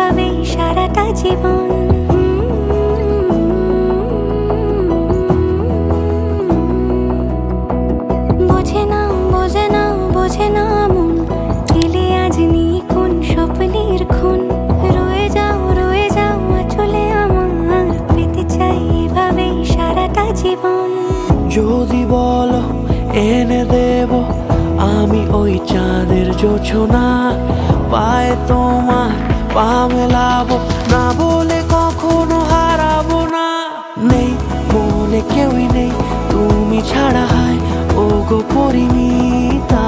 এভাবেই সারাটা জীবন। বোঝে না বোঝে না বোঝে না মন, এলে আজ নিখুন স্বপ্নের খুন। রয়ে যাও চলে আমার, পেতে চাই এভাবেই সারাটা জীবন। যদি বলো এনে দেব আমি ওই চাঁদের জোছনা, পায়ে তোমার পা মেলাবো, না বলে কখনো হারাবো না। নেই মনে কেউই নেই তুমি ছাড়া, হায় ও গো পরিণীতা।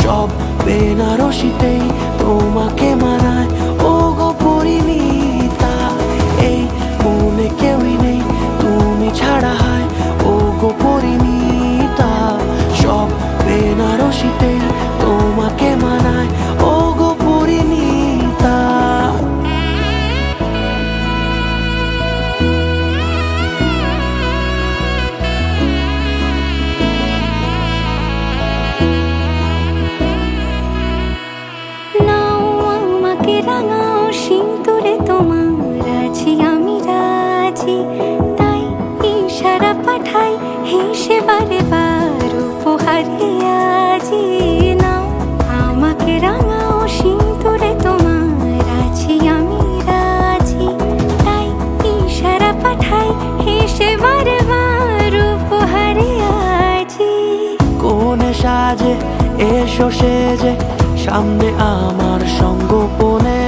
সব বেনারসিতেই তোমাকে মানায় ও গো পরিণীতা। এই মনে কেউই নেই তুমি ছাড়া, হায় ও গো পরিণীতা। সব বেনারসিতেই তোমাকে মানায় ও গো পরিণীতা। নাও আমাকে রাঙাও সিঁদুরে তোমার, আছি আমি রাজি। তাই ইশারা পাঠাই হেসে বারে বার উপহারে আজি। নাও আমাকে রাঙাও সিঁদুরে তোমার, আছি আমি রাজি। তাই ইশারা পাঠাই হেসে বারে বার উপহারে আজি। কোনে সাজে এসো সেজে সামনে আমার সঙ্গোপনে,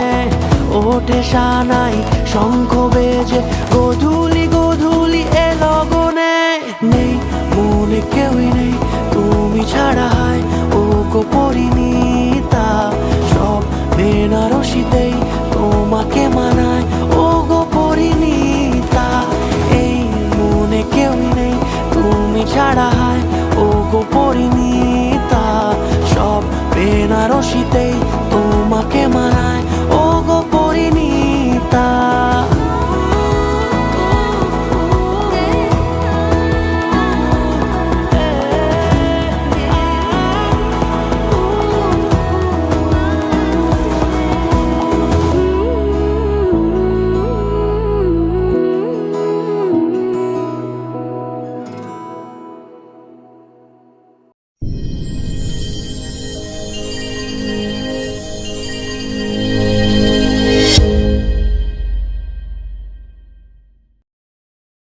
ওঠে সানাই শঙ্খ বেজে গধূলি গধূলি এ লগনে। নেই মনে কেউই নেই তুমি ছাড়া, হায় ও গো পরিণীতা। সব বেনারসিতেই তোমাকে মানায় ও গো পরিণীতা। এই মনে কেউই নেই তুমি ছাড়া, হায় ও গো পরিণীতা। সব বেনারসিতেই তোমাকে মানায়